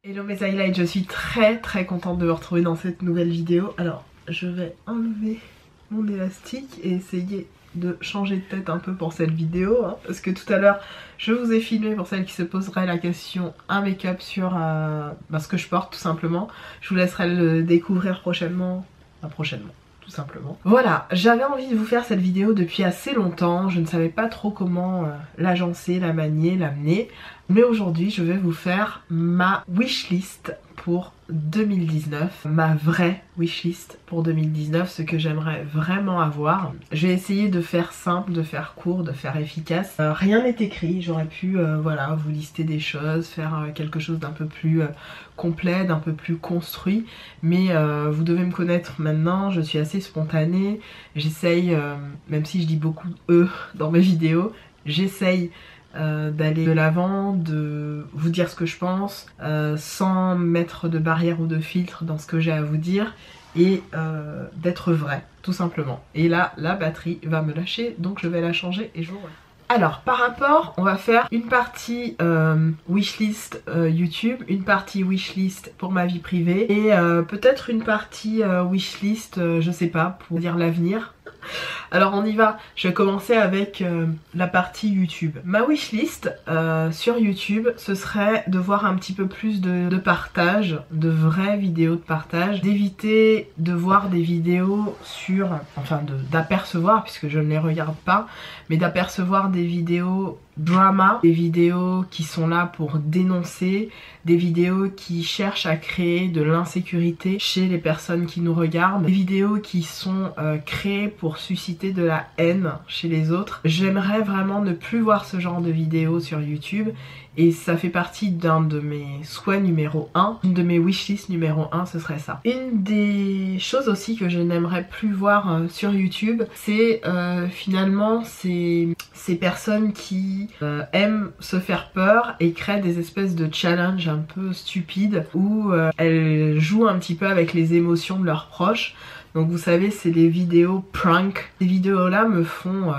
Hello mes highlights, je suis très contente de vous retrouver dans cette nouvelle vidéo. Alors je vais enlever mon élastique et essayer de changer de tête un peu pour cette vidéo hein, parce que tout à l'heure je vous ai filmé, pour celles qui se poseraient la question, un make-up sur ce que je porte tout simplement. Je vous laisserai le découvrir prochainement, tout simplement. Voilà, j'avais envie de vous faire cette vidéo depuis assez longtemps, je ne savais pas trop comment l'agencer, la manier, l'amener. Mais aujourd'hui je vais vous faire ma wishlist pour 2019, ma vraie wishlist pour 2019, ce que j'aimerais vraiment avoir. Je vais essayer de faire simple, de faire court, de faire efficace. Rien n'est écrit, j'aurais pu voilà, vous lister des choses, faire quelque chose d'un peu plus complet, d'un peu plus construit. Mais vous devez me connaître maintenant, je suis assez spontanée. J'essaye, même si je dis beaucoup dans mes vidéos, j'essaye d'aller de l'avant, de vous dire ce que je pense, sans mettre de barrière ou de filtre dans ce que j'ai à vous dire, et d'être vrai, tout simplement. Et là, la batterie va me lâcher, donc je vais la changer et je vous reviens. Alors par rapport, on va faire une partie wishlist YouTube, une partie wishlist pour ma vie privée, et peut-être une partie wishlist, je sais pas, pour dire l'avenir. Alors on y va, je vais commencer avec la partie YouTube. Ma wishlist sur YouTube, ce serait de voir un petit peu plus de partage, de vraies vidéos de partage, d'éviter de voir des vidéos sur, enfin d'apercevoir, puisque je ne les regarde pas, mais d'apercevoir des vidéos drama, des vidéos qui sont là pour dénoncer, des vidéos qui cherchent à créer de l'insécurité chez les personnes qui nous regardent, des vidéos qui sont créées pour susciter de la haine chez les autres. J'aimerais vraiment ne plus voir ce genre de vidéos sur YouTube et ça fait partie d'un de mes souhaits numéro 1, une de mes wishlists numéro 1, ce serait ça. Une des choses aussi que je n'aimerais plus voir sur YouTube, c'est finalement ces personnes qui aiment se faire peur et créent des espèces de challenges un peu stupides où elles jouent un petit peu avec les émotions de leurs proches. Donc vous savez, c'est des vidéos prank. Ces vidéos là me font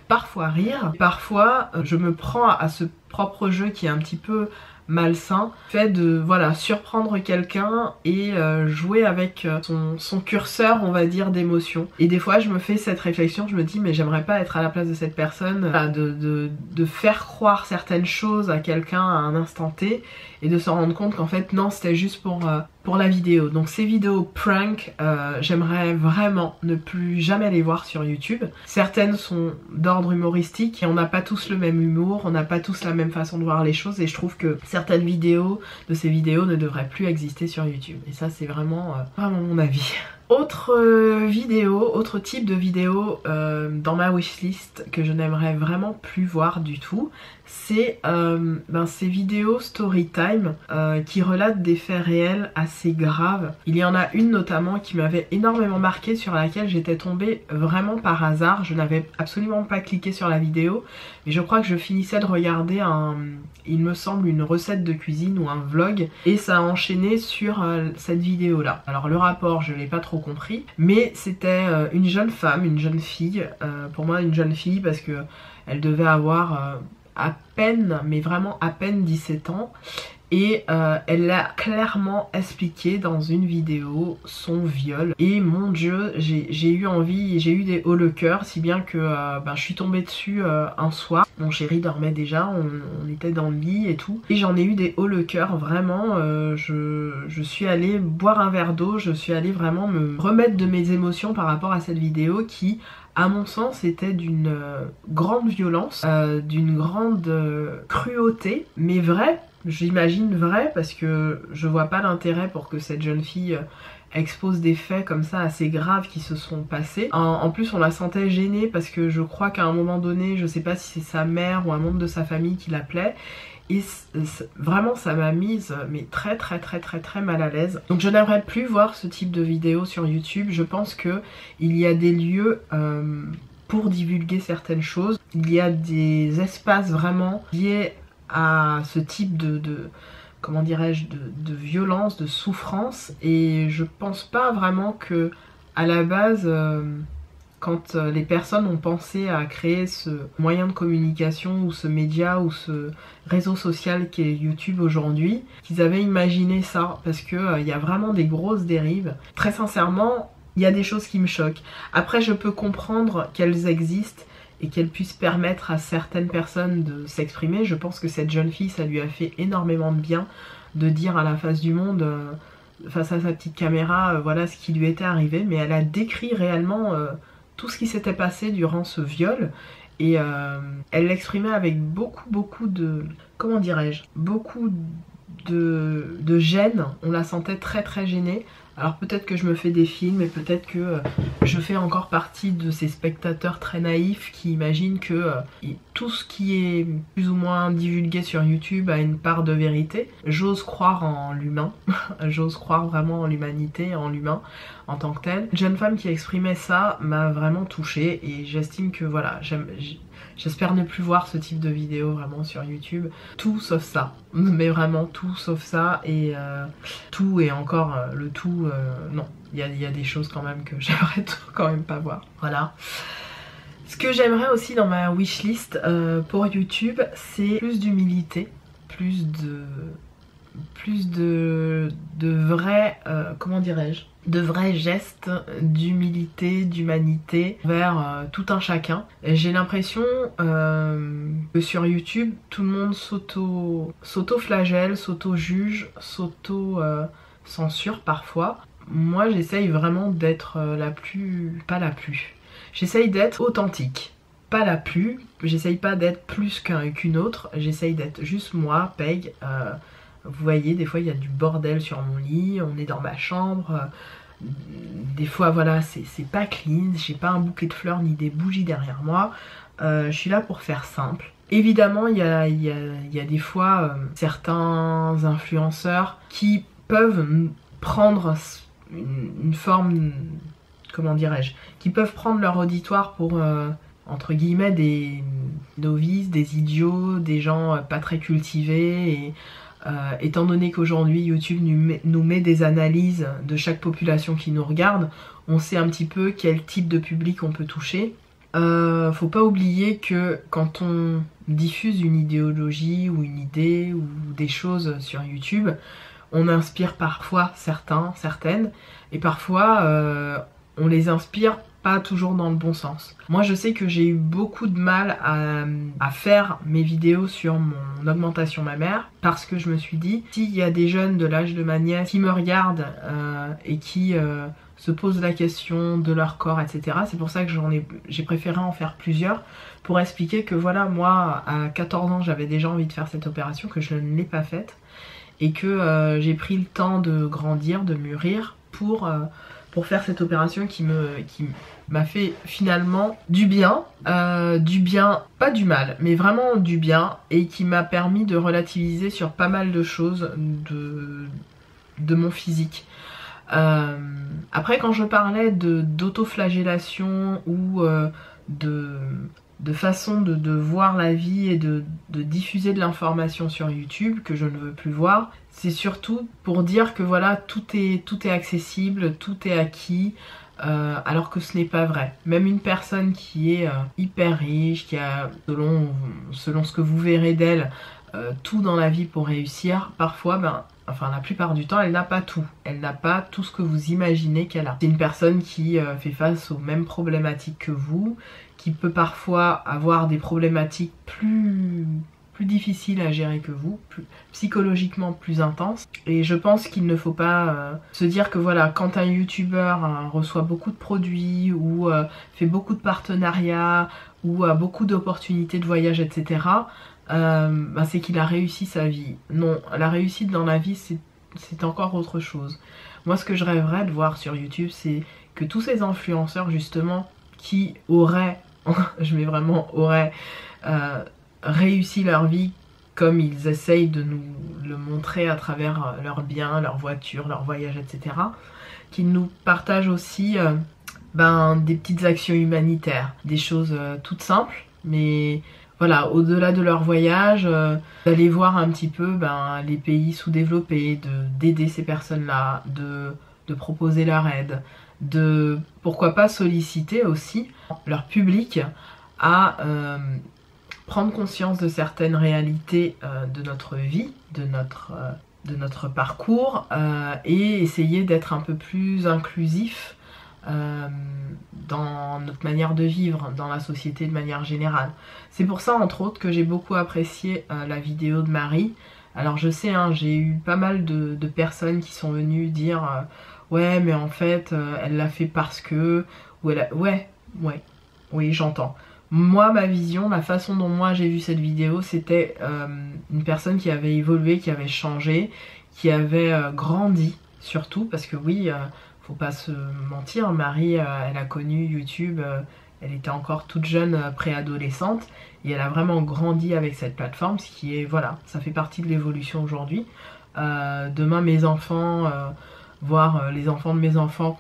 parfois rire, parfois je me prends à ce propre jeu qui est un petit peu malsain, fait de voilà surprendre quelqu'un et jouer avec son curseur, on va dire, d'émotion. Et des fois je me fais cette réflexion, je me dis mais j'aimerais pas être à la place de cette personne, de faire croire certaines choses à quelqu'un à un instant T et de se rendre compte qu'en fait non, c'était juste pour la vidéo. Donc ces vidéos prank, j'aimerais vraiment ne plus jamais les voir sur YouTube. Certaines sont d'ordre humoristique et on n'a pas tous le même humour, on n'a pas tous la même façon de voir les choses et je trouve que certaines vidéos de ces vidéos ne devraient plus exister sur YouTube. Et ça c'est vraiment mon avis. Autre vidéo, autre type de vidéo dans ma wishlist que je n'aimerais vraiment plus voir du tout, c'est ces vidéos story time qui relatent des faits réels assez graves. Il y en a une notamment qui m'avait énormément marqué, sur laquelle j'étais tombée vraiment par hasard. Je n'avais absolument pas cliqué sur la vidéo, mais je crois que je finissais de regarder il me semble, une recette de cuisine ou un vlog, et ça a enchaîné sur cette vidéo là. Alors le rapport je l'ai pas trop compris, mais c'était une jeune femme, une jeune fille, pour moi une jeune fille parce que elle devait avoir à peine, mais vraiment à peine 17 ans. Et elle a clairement expliqué dans une vidéo son viol. Et mon dieu, j'ai eu envie, j'ai eu des hauts le cœur, si bien que je suis tombée dessus un soir. Mon chéri dormait déjà, on était dans le lit et tout. Et j'en ai eu des hauts le cœur, vraiment. Je suis allée boire un verre d'eau, je suis allée vraiment me remettre de mes émotions par rapport à cette vidéo qui, à mon sens, était d'une grande violence, d'une grande cruauté, mais vraie. J'imagine vrai, parce que je vois pas l'intérêt pour que cette jeune fille expose des faits comme ça assez graves qui se sont passés. En plus on la sentait gênée parce que je crois qu'à un moment donné, je sais pas si c'est sa mère ou un membre de sa famille qui l'appelait, et vraiment ça m'a mise mais très mal à l'aise. Donc je n'aimerais plus voir ce type de vidéos sur YouTube. Je pense que il y a des lieux pour divulguer certaines choses, il y a des espaces vraiment liés à ce type comment dirais-je, de violence, de souffrance, et je pense pas vraiment que à la base quand les personnes ont pensé à créer ce moyen de communication ou ce média ou ce réseau social qui est YouTube aujourd'hui, qu'ils avaient imaginé ça, parce que y a vraiment des grosses dérives. Très sincèrement, il y a des choses qui me choquent. Après, je peux comprendre qu'elles existent et qu'elles puissent permettre à certaines personnes de s'exprimer. Je pense que cette jeune fille, ça lui a fait énormément de bien de dire à la face du monde, face à sa petite caméra, voilà ce qui lui était arrivé, mais elle a décrit réellement tout ce qui s'était passé durant ce viol, et elle l'exprimait avec beaucoup de, comment dirais-je, beaucoup de gêne. On la sentait très gênée. Alors peut-être que je me fais des films et peut-être que je fais encore partie de ces spectateurs très naïfs qui imaginent que tout ce qui est plus ou moins divulgué sur YouTube a une part de vérité. J'ose croire en l'humain, j'ose croire vraiment en l'humanité, en l'humain en tant que tel. Une jeune femme qui exprimait ça m'a vraiment touchée et j'estime que voilà, j'espère ne plus voir ce type de vidéo vraiment sur YouTube. Tout sauf ça, mais vraiment tout sauf ça, et tout et encore le tout, non. Il y a des choses quand même que j'aimerais quand même pas voir. Voilà. Ce que j'aimerais aussi dans ma wishlist pour YouTube, c'est plus d'humilité, plus de vrais, comment dirais-je, de vrais gestes d'humilité, d'humanité vers tout un chacun. J'ai l'impression que sur YouTube, tout le monde s'auto-flagelle, s'auto-juge, s'auto-censure parfois. Moi, j'essaye vraiment d'être j'essaye d'être authentique. Pas la plus, j'essaye pas d'être plus qu'une autre, j'essaye d'être juste moi, Peg. Vous voyez, des fois il y a du bordel sur mon lit, on est dans ma chambre, des fois voilà, c'est pas clean, j'ai pas un bouquet de fleurs ni des bougies derrière moi, je suis là pour faire simple. Évidemment, il y a des fois certains influenceurs qui peuvent prendre une forme, comment dirais-je, qui peuvent prendre leur auditoire pour entre guillemets des novices, des idiots, des gens pas très cultivés, et étant donné qu'aujourd'hui YouTube nous met des analyses de chaque population qui nous regarde, on sait un petit peu quel type de public on peut toucher. Faut pas oublier que quand on diffuse une idéologie ou une idée ou des choses sur YouTube, on inspire parfois certaines, et parfois on les inspire pas toujours dans le bon sens. Moi je sais que j'ai eu beaucoup de mal à faire mes vidéos sur mon augmentation mammaire, parce que je me suis dit, s'il y a des jeunes de l'âge de ma nièce qui me regardent et qui se posent la question de leur corps, etc. C'est pour ça que j'ai préféré en faire plusieurs, pour expliquer que voilà, moi à 14 ans j'avais déjà envie de faire cette opération, que je ne l'ai pas faite, et que j'ai pris le temps de grandir, de mûrir pour faire cette opération qui m'a fait finalement du bien, pas du mal, mais vraiment du bien, et qui m'a permis de relativiser sur pas mal de choses de mon physique. Après, quand je parlais d'autoflagellation ou de façon de voir la vie et de diffuser de l'information sur YouTube que je ne veux plus voir, c'est surtout pour dire que voilà, tout est accessible, tout est acquis, alors que ce n'est pas vrai. Même une personne qui est hyper riche, qui a, selon ce que vous verrez d'elle, tout dans la vie pour réussir, parfois, enfin la plupart du temps, elle n'a pas tout. Elle n'a pas tout ce que vous imaginez qu'elle a. C'est une personne qui fait face aux mêmes problématiques que vous, qui peut parfois avoir des problématiques plus difficiles à gérer que vous, psychologiquement plus intenses. Et je pense qu'il ne faut pas se dire que voilà, quand un youtubeur reçoit beaucoup de produits ou fait beaucoup de partenariats ou a beaucoup d'opportunités de voyage, etc., c'est qu'il a réussi sa vie. Non, la réussite dans la vie, c'est encore autre chose. Moi, ce que je rêverais de voir sur YouTube, c'est que tous ces influenceurs justement qui auraient, je mets vraiment auraient, réussi leur vie comme ils essayent de nous le montrer à travers leurs biens, leurs voitures, leurs voyages, etc., qu'ils nous partagent aussi des petites actions humanitaires, des choses toutes simples, mais voilà, au-delà de leur voyage, d'aller voir un petit peu les pays sous-développés, d'aider ces personnes-là, de de proposer leur aide, de pourquoi pas solliciter aussi leur public à prendre conscience de certaines réalités de notre vie, de notre parcours et essayer d'être un peu plus inclusif dans notre manière de vivre, dans la société de manière générale. C'est pour ça entre autres que j'ai beaucoup apprécié la vidéo de Marie. Alors je sais, hein, j'ai eu pas mal de personnes qui sont venues dire ouais mais en fait elle l'a fait parce que... ou elle a... oui j'entends. Moi, ma vision, la façon dont moi j'ai vu cette vidéo, c'était une personne qui avait évolué, qui avait changé, qui avait grandi surtout, parce que oui, faut pas se mentir, Marie, elle a connu YouTube, elle était encore toute jeune, préadolescente, et elle a vraiment grandi avec cette plateforme, ce qui est, voilà, ça fait partie de l'évolution aujourd'hui. Demain, mes enfants... voire les enfants de mes enfants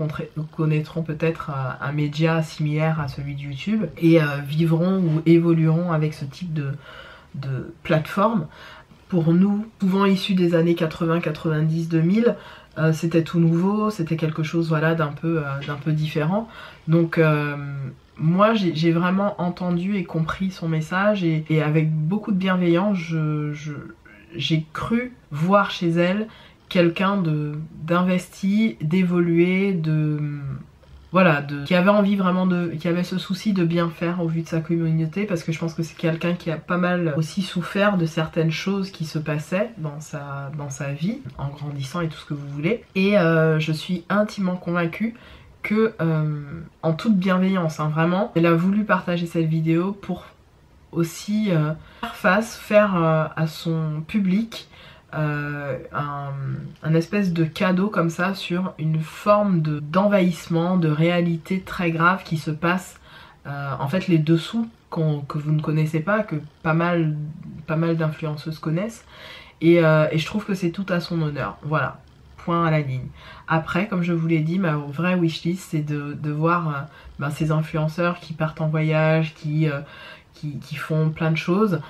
connaîtront peut-être un média similaire à celui de YouTube et vivront ou évolueront avec ce type de plateforme. Pour nous, souvent issus des années 80, 90, 2000, c'était tout nouveau, c'était quelque chose voilà, d'un peu différent. Donc moi j'ai vraiment entendu et compris son message et avec beaucoup de bienveillance, j'ai cru voir chez elle quelqu'un d'investi, d'évoluer, qui avait envie vraiment qui avait ce souci de bien faire au vu de sa communauté, parce que je pense que c'est quelqu'un qui a pas mal aussi souffert de certaines choses qui se passaient dans sa vie, en grandissant et tout ce que vous voulez. Et je suis intimement convaincue que, en toute bienveillance, hein, vraiment, elle a voulu partager cette vidéo pour aussi faire à son public un espèce de cadeau comme ça sur une forme d'envahissement, de réalité très grave qui se passe en fait les dessous que vous ne connaissez pas, que pas mal d'influenceuses connaissent et je trouve que c'est tout à son honneur, voilà, point à la ligne. Après, comme je vous l'ai dit, ma vraie wishlist c'est de voir ces influenceurs qui partent en voyage, qui font plein de choses,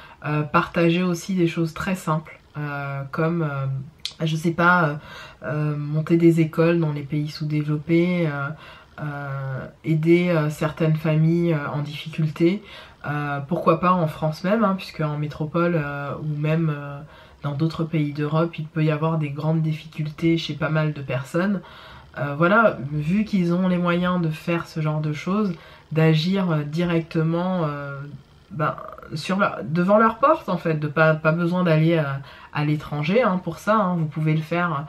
partager aussi des choses très simples. Comme je sais pas, monter des écoles dans les pays sous-développés, aider certaines familles en difficulté, pourquoi pas en France même, hein, puisque en métropole ou même dans d'autres pays d'Europe il peut y avoir des grandes difficultés chez pas mal de personnes. Voilà, vu qu'ils ont les moyens de faire ce genre de choses, d'agir directement devant leur porte en fait, de pas besoin d'aller à l'étranger hein, pour ça, hein. Vous pouvez le faire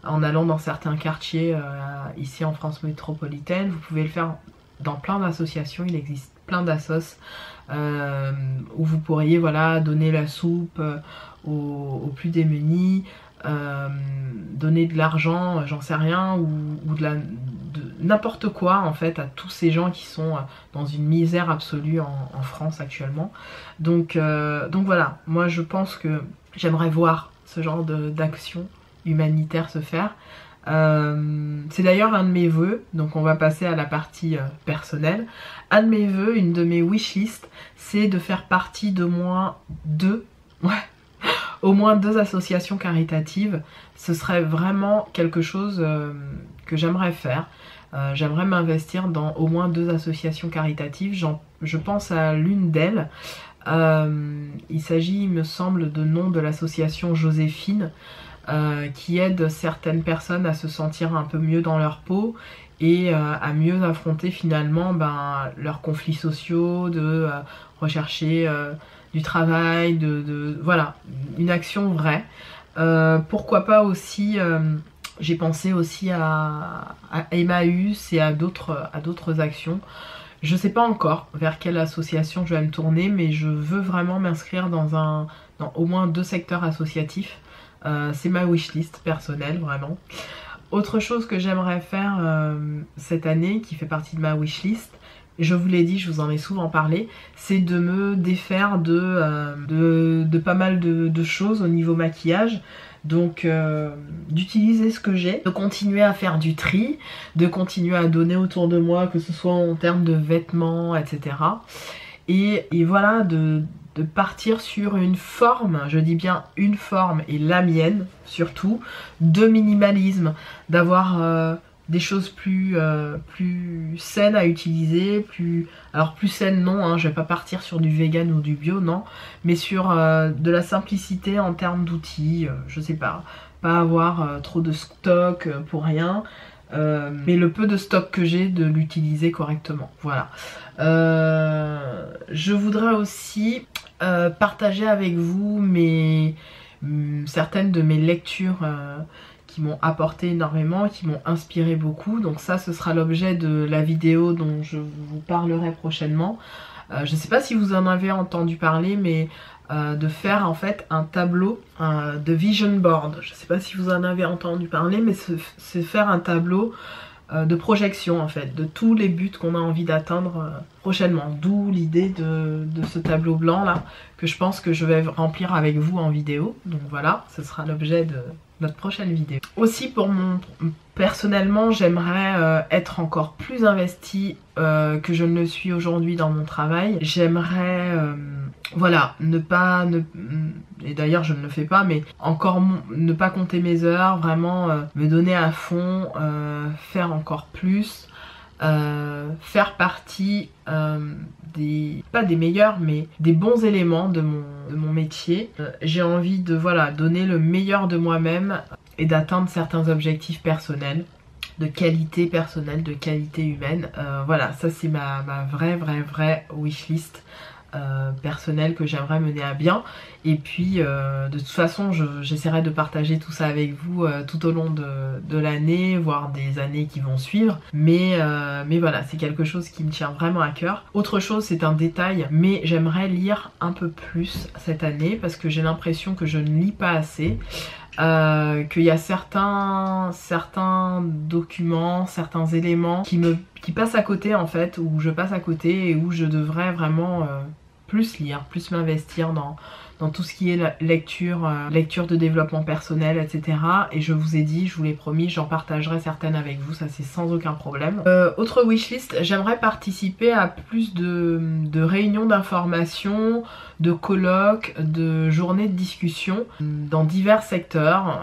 en allant dans certains quartiers ici en France métropolitaine, vous pouvez le faire dans plein d'associations, il existe plein d'assos où vous pourriez voilà, donner la soupe aux plus démunis, donner de l'argent, j'en sais rien, ou de n'importe quoi en fait à tous ces gens qui sont dans une misère absolue en France actuellement. Donc voilà, moi je pense que j'aimerais voir ce genre d'action humanitaire se faire. C'est d'ailleurs un de mes vœux, donc on va passer à la partie personnelle. Un de mes vœux, une de mes wishlists, c'est de faire partie d'au moins au moins deux associations caritatives. Ce serait vraiment quelque chose que j'aimerais faire. J'aimerais m'investir dans au moins deux associations caritatives. Je pense à l'une d'elles. Il s'agit, il me semble, de nom de l'association Joséphine, qui aide certaines personnes à se sentir un peu mieux dans leur peau et à mieux affronter finalement leurs conflits sociaux, de rechercher du travail, voilà, une action vraie. Pourquoi pas aussi, j'ai pensé aussi à Emmaüs et à d'autres actions. Je sais pas encore vers quelle association je vais me tourner, mais je veux vraiment m'inscrire dans au moins deux secteurs associatifs. C'est ma wishlist personnelle, vraiment. Autre chose que j'aimerais faire cette année, qui fait partie de ma wishlist, je vous l'ai dit, je vous en ai souvent parlé, c'est de me défaire de pas mal de choses au niveau maquillage. Donc d'utiliser ce que j'ai, de continuer à faire du tri, de continuer à donner autour de moi, que ce soit en termes de vêtements, etc. Et voilà, de partir sur une forme, je dis bien une forme, et la mienne surtout, de minimalisme, d'avoir des choses plus saines à utiliser, alors plus saines non, hein, je vais pas partir sur du vegan ou du bio, non, mais sur de la simplicité en termes d'outils, je sais pas avoir trop de stock pour rien, mais le peu de stock que j'ai, de l'utiliser correctement, voilà. Je voudrais aussi partager avec vous certaines de mes lectures qui m'ont apporté énormément, qui m'ont inspiré beaucoup. Donc ça, ce sera l'objet de la vidéo dont je vous parlerai prochainement. Je ne sais pas si vous en avez entendu parler, mais de faire en fait un tableau de vision board. Je ne sais pas si vous en avez entendu parler, mais c'est faire un tableau de projection en fait, de tous les buts qu'on a envie d'atteindre prochainement. D'où l'idée de ce tableau blanc là, que je pense que je vais remplir avec vous en vidéo. Donc voilà, ce sera l'objet de notre prochaine vidéo. Aussi personnellement, j'aimerais être encore plus investie que je ne le suis aujourd'hui dans mon travail. J'aimerais voilà, et d'ailleurs je ne le fais pas, mais encore ne pas compter mes heures, vraiment me donner à fond, faire encore plus, faire partie pas des meilleurs, mais des bons éléments de mon métier. J'ai envie de voilà, donner le meilleur de moi-même et d'atteindre certains objectifs personnels, de qualité personnelle, de qualité humaine. Voilà, ça c'est ma vraie wishlist personnelle que j'aimerais mener à bien. Et puis de toute façon j'essaierai de partager tout ça avec vous tout au long de l'année, voire des années qui vont suivre, mais voilà, c'est quelque chose qui me tient vraiment à cœur. Autre chose, c'est un détail, mais j'aimerais lire un peu plus cette année parce que j'ai l'impression que je ne lis pas assez. Qu'il y a certains documents, certains éléments qui passent à côté en fait, où je passe à côté et où je devrais vraiment plus lire, plus m'investir dans tout ce qui est lecture de développement personnel, etc. Et je vous ai dit, je vous l'ai promis, j'en partagerai certaines avec vous, ça c'est sans aucun problème. Autre wishlist, j'aimerais participer à plus de réunions d'information, de colloques, de journées de discussion dans divers secteurs,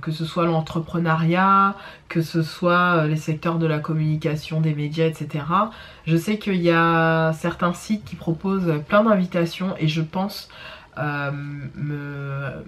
que ce soit l'entrepreneuriat, que ce soit les secteurs de la communication, des médias, etc. Je sais qu'il y a certains sites qui proposent plein d'invitations et je pense me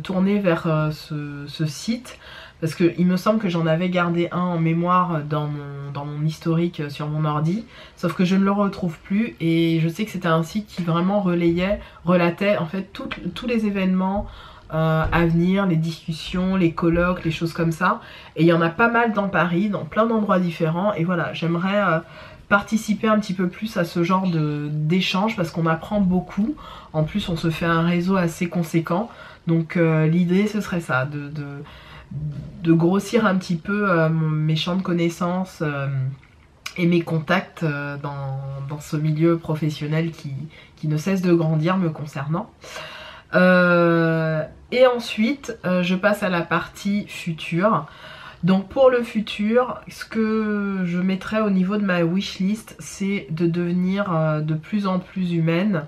tourner vers ce site parce qu'il me semble que j'en avais gardé un en mémoire dans mon historique sur mon ordi, sauf que je ne le retrouve plus et je sais que c'était un site qui vraiment relatait en fait tous les événements à venir, les discussions, les colloques, les choses comme ça, et il y en a pas mal dans Paris, dans plein d'endroits différents, et voilà, j'aimerais participer un petit peu plus à ce genre d'échange parce qu'on apprend beaucoup. En plus on se fait un réseau assez conséquent, donc l'idée ce serait ça, de grossir un petit peu mes champs de connaissances et mes contacts dans ce milieu professionnel qui ne cesse de grandir me concernant. Et ensuite je passe à la partie future. Donc pour le futur, ce que je mettrais au niveau de ma wishlist, c'est de devenir de plus en plus humaine,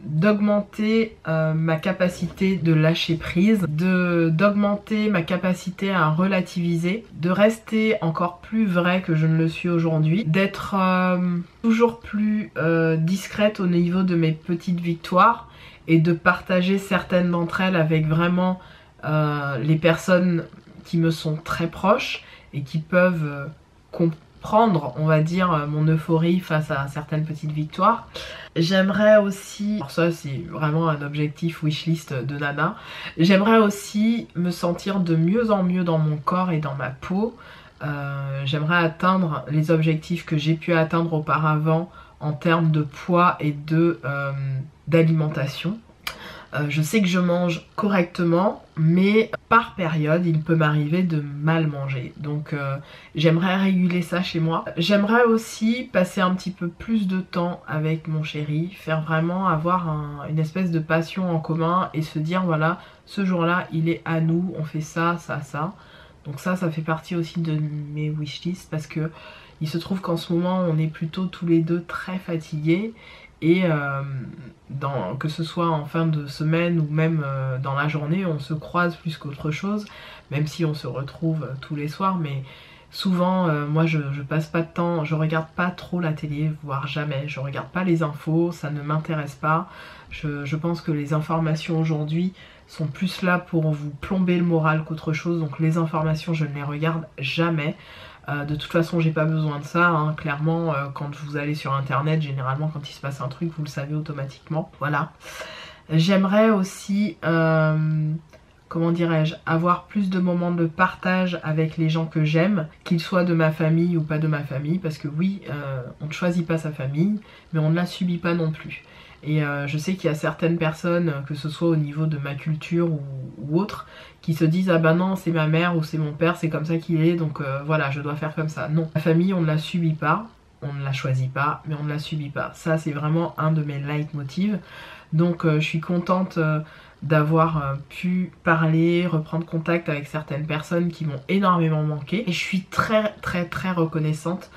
d'augmenter ma capacité de lâcher prise, d'augmenter ma capacité à relativiser, de rester encore plus vrai que je ne le suis aujourd'hui, d'être toujours plus discrète au niveau de mes petites victoires et de partager certaines d'entre elles avec vraiment les personnes qui me sont très proches et qui peuvent comprendre, on va dire, mon euphorie face à certaines petites victoires. J'aimerais aussi, alors ça c'est vraiment un objectif wishlist de nana, j'aimerais aussi me sentir de mieux en mieux dans mon corps et dans ma peau. J'aimerais atteindre les objectifs que j'ai pu atteindre auparavant en termes de poids et d'alimentation. Je sais que je mange correctement, mais par période il peut m'arriver de mal manger, donc j'aimerais réguler ça chez moi. J'aimerais aussi passer un petit peu plus de temps avec mon chéri, faire vraiment avoir une espèce de passion en commun et se dire voilà, ce jour là il est à nous, on fait ça, ça, ça. Donc ça fait partie aussi de mes wishlists parce que il se trouve qu'en ce moment on est plutôt tous les deux très fatigués et que ce soit en fin de semaine ou même dans la journée, on se croise plus qu'autre chose, même si on se retrouve tous les soirs, mais souvent moi je passe pas de temps, je regarde pas trop la télé, voire jamais, je regarde pas les infos, ça ne m'intéresse pas. Je pense que les informations aujourd'hui sont plus là pour vous plomber le moral qu'autre chose, donc les informations je ne les regarde jamais. De toute façon j'ai pas besoin de ça, hein. Clairement quand vous allez sur internet, généralement quand il se passe un truc vous le savez automatiquement, voilà. J'aimerais aussi, comment dirais-je, avoir plus de moments de partage avec les gens que j'aime, qu'ils soient de ma famille ou pas de ma famille, parce que oui, on ne choisit pas sa famille, mais on ne la subit pas non plus. Et je sais qu'il y a certaines personnes, que ce soit au niveau de ma culture ou autre, qui se disent ah bah non c'est ma mère ou c'est mon père, c'est comme ça qu'il est, donc voilà je dois faire comme ça. Non, la famille on ne la subit pas, on ne la choisit pas, mais on ne la subit pas. Ça c'est vraiment un de mes leitmotivs. Donc je suis contente d'avoir pu parler, reprendre contact avec certaines personnes qui m'ont énormément manqué. Et je suis très reconnaissante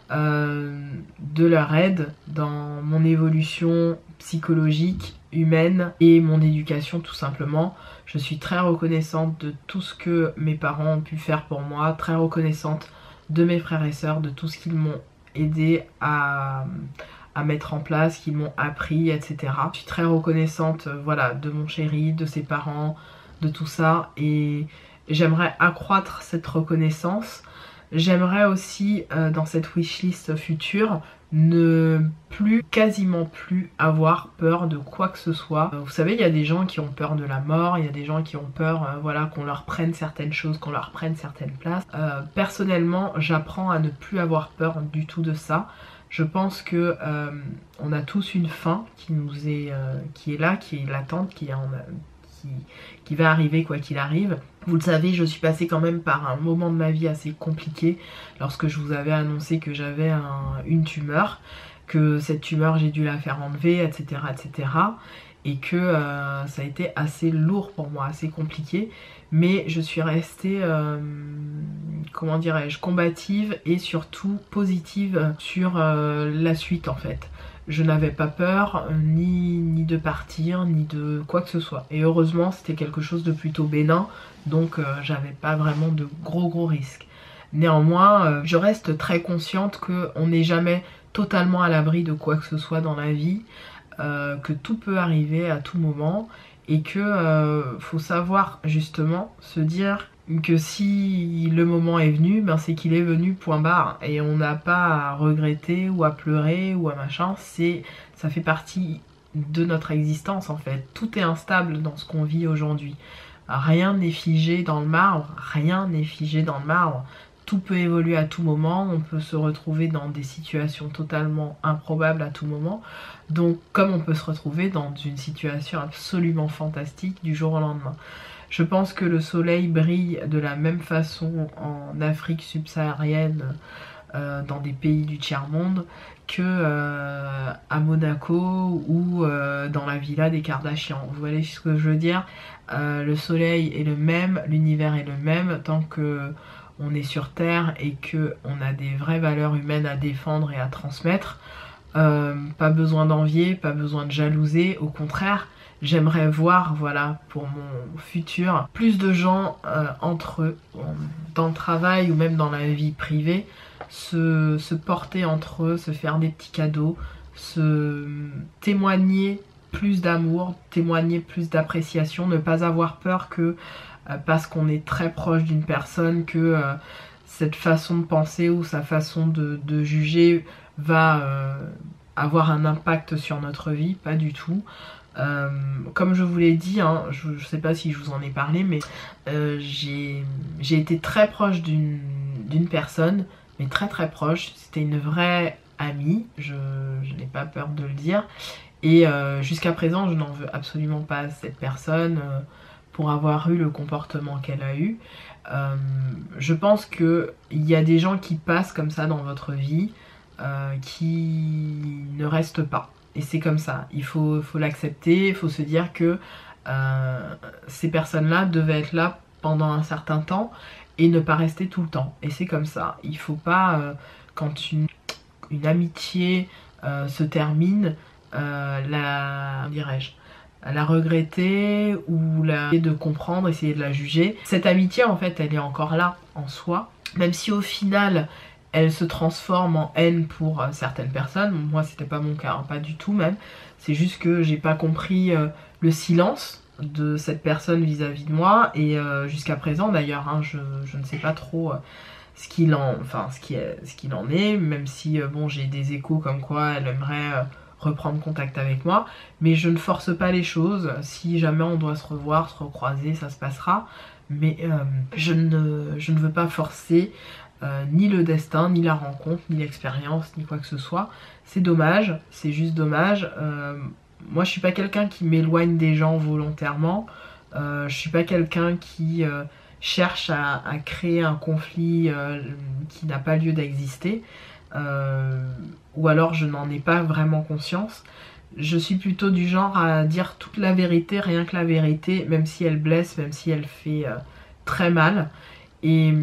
de leur aide dans mon évolution psychologique, humaine et mon éducation tout simplement. Je suis très reconnaissante de tout ce que mes parents ont pu faire pour moi, très reconnaissante de mes frères et sœurs, de tout ce qu'ils m'ont aidé à mettre en place, qu'ils m'ont appris, etc. Je suis très reconnaissante voilà, de mon chéri, de ses parents, de tout ça, et j'aimerais accroître cette reconnaissance. J'aimerais aussi dans cette wishlist future ne plus, quasiment plus avoir peur de quoi que ce soit. Vous savez, il y a des gens qui ont peur de la mort, il y a des gens qui ont peur voilà, qu'on leur prenne certaines choses, qu'on leur prenne certaines places. Personnellement, j'apprends à ne plus avoir peur du tout de ça. Je pense que on a tous une fin qui nous est, qui est là, qui est latente, qui va arriver quoi qu'il arrive. Vous le savez, je suis passée quand même par un moment de ma vie assez compliqué lorsque je vous avais annoncé que j'avais une tumeur, que cette tumeur j'ai dû la faire enlever, etc. etc. et que ça a été assez lourd pour moi, assez compliqué, mais je suis restée, comment dirais-je, combative et surtout positive sur la suite en fait. Je n'avais pas peur ni de partir, ni de quoi que ce soit. Et heureusement, c'était quelque chose de plutôt bénin, donc j'avais pas vraiment de gros risques. Néanmoins, je reste très consciente qu'on n'est jamais totalement à l'abri de quoi que ce soit dans la vie, que tout peut arriver à tout moment, et que faut savoir justement se dire que si le moment est venu, ben c'est qu'il est venu, point barre, et on n'a pas à regretter ou à pleurer ou à machin, ça fait partie de notre existence en fait. Tout est instable dans ce qu'on vit aujourd'hui. Rien n'est figé dans le marbre, rien n'est figé dans le marbre. Tout peut évoluer à tout moment, on peut se retrouver dans des situations totalement improbables à tout moment, donc comme on peut se retrouver dans une situation absolument fantastique du jour au lendemain. Je pense que le soleil brille de la même façon en Afrique subsaharienne, dans des pays du tiers-monde, que à Monaco ou dans la villa des Kardashians. Vous voyez ce que je veux dire? Le soleil est le même, l'univers est le même, tant que on est sur Terre et que on a des vraies valeurs humaines à défendre et à transmettre. Pas besoin d'envier, pas besoin de jalouser, au contraire. J'aimerais voir, voilà, pour mon futur, plus de gens entre eux, dans le travail ou même dans la vie privée, se porter entre eux, se faire des petits cadeaux, se témoigner plus d'amour, témoigner plus d'appréciation, ne pas avoir peur que parce qu'on est très proche d'une personne que cette façon de penser ou sa façon de juger va avoir un impact sur notre vie, pas du tout. Comme je vous l'ai dit, hein, je sais pas si je vous en ai parlé, mais j'ai été très proche d'une personne, mais très proche. C'était une vraie amie, je n'ai pas peur de le dire, et jusqu'à présent je n'en veux absolument pas à cette personne pour avoir eu le comportement qu'elle a eu. Je pense qu'il y a des gens qui passent comme ça dans votre vie, qui ne restent pas. Et c'est comme ça, il faut l'accepter, il faut se dire que ces personnes-là devaient être là pendant un certain temps et ne pas rester tout le temps. Et c'est comme ça, il faut pas, quand une amitié se termine, la, dirais-je, la regretter ou de comprendre, essayer de la juger. Cette amitié en fait elle est encore là en soi, même si au final elle se transforme en haine pour certaines personnes. Moi c'était pas mon cas, hein, pas du tout même. C'est juste que j'ai pas compris le silence de cette personne vis-à-vis de moi et jusqu'à présent d'ailleurs, hein, je ne sais pas trop ce qu'il en est, même si bon j'ai des échos comme quoi elle aimerait reprendre contact avec moi, mais je ne force pas les choses. Si jamais on doit se revoir, se recroiser, ça se passera, mais je ne veux pas forcer ni le destin, ni la rencontre, ni l'expérience, ni quoi que ce soit. C'est dommage, c'est juste dommage. Moi je suis pas quelqu'un qui m'éloigne des gens volontairement, je suis pas quelqu'un qui cherche à créer un conflit qui n'a pas lieu d'exister, ou alors je n'en ai pas vraiment conscience. Je suis plutôt du genre à dire toute la vérité, rien que la vérité, même si elle blesse, même si elle fait très mal. Et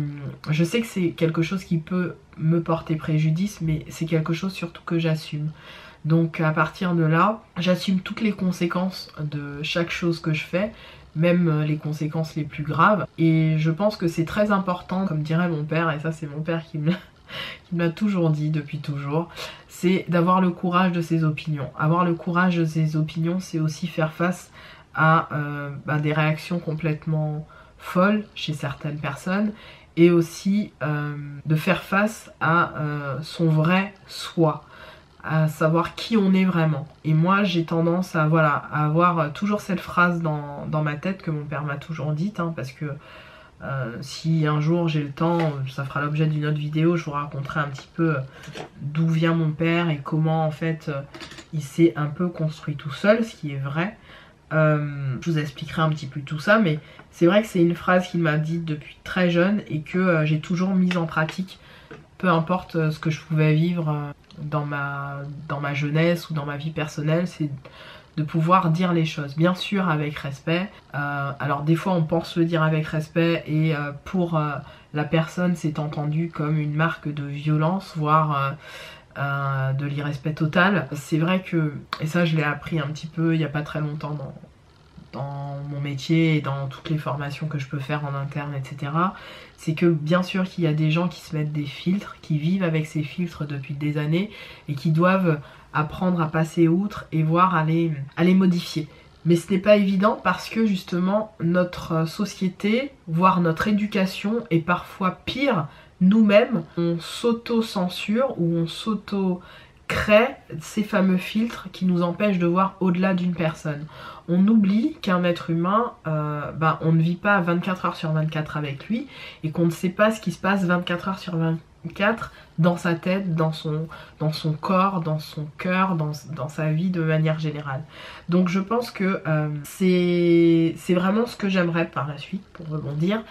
je sais que c'est quelque chose qui peut me porter préjudice, mais c'est quelque chose surtout que j'assume. Donc à partir de là, j'assume toutes les conséquences de chaque chose que je fais, même les conséquences les plus graves. Et je pense que c'est très important, comme dirait mon père, et ça c'est mon père qui me l'a toujours dit depuis toujours, c'est d'avoir le courage de ses opinions. Avoir le courage de ses opinions, c'est aussi faire face à des réactions complètement folles chez certaines personnes, et aussi de faire face à son vrai soi, à savoir qui on est vraiment. Et moi j'ai tendance à, voilà, à avoir toujours cette phrase dans ma tête que mon père m'a toujours dite, hein, parce que si un jour j'ai le temps, ça fera l'objet d'une autre vidéo, je vous raconterai un petit peu d'où vient mon père et comment en fait il s'est un peu construit tout seul, ce qui est vrai. Je vous expliquerai un petit peu tout ça, mais c'est vrai que c'est une phrase qu'il m'a dite depuis très jeune et que j'ai toujours mise en pratique, peu importe ce que je pouvais vivre dans ma jeunesse ou dans ma vie personnelle, c'est de pouvoir dire les choses, bien sûr avec respect. Alors des fois on pense le dire avec respect et pour la personne c'est entendu comme une marque de violence, voire de l'irrespect total. C'est vrai que, et ça je l'ai appris un petit peu il n'y a pas très longtemps dans mon métier et dans toutes les formations que je peux faire en interne, etc. C'est que bien sûr qu'il y a des gens qui se mettent des filtres, qui vivent avec ces filtres depuis des années et qui doivent apprendre à passer outre et voir à les modifier. Mais ce n'est pas évident parce que justement notre société, voire notre éducation est parfois pire. Nous-mêmes, on s'auto-censure ou on s'auto-crée ces fameux filtres qui nous empêchent de voir au-delà d'une personne. On oublie qu'un être humain, on ne vit pas 24 heures sur 24 avec lui et qu'on ne sait pas ce qui se passe 24 heures sur 24 dans sa tête, dans son corps, dans son cœur, dans sa vie de manière générale. Donc je pense que c'est vraiment ce que j'aimerais par la suite, pour rebondir,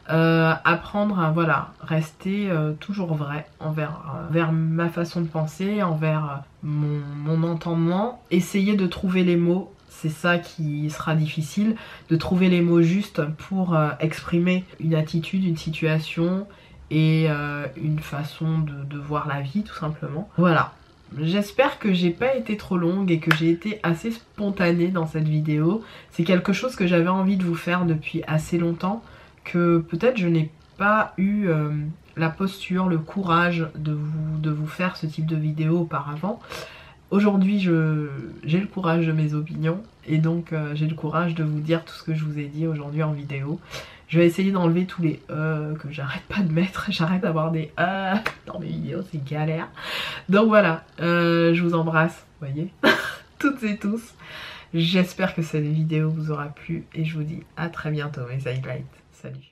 apprendre à voilà, rester toujours vrai envers ma façon de penser, envers mon entendement, essayer de trouver les mots. C'est ça qui sera difficile, de trouver les mots justes pour exprimer une attitude, une situation et une façon de voir la vie tout simplement. Voilà, j'espère que j'ai pas été trop longue et que j'ai été assez spontanée dans cette vidéo. C'est quelque chose que j'avais envie de vous faire depuis assez longtemps, que peut-être je n'ai pas eu la posture, le courage de vous faire ce type de vidéo auparavant. Aujourd'hui j'ai le courage de mes opinions et donc j'ai le courage de vous dire tout ce que je vous ai dit aujourd'hui en vidéo. Je vais essayer d'enlever tous les que j'arrête pas de mettre, j'arrête d'avoir des dans mes vidéos, c'est galère. Donc voilà, je vous embrasse, vous voyez, toutes et tous. J'espère que cette vidéo vous aura plu et je vous dis à très bientôt mes highlights. Salut.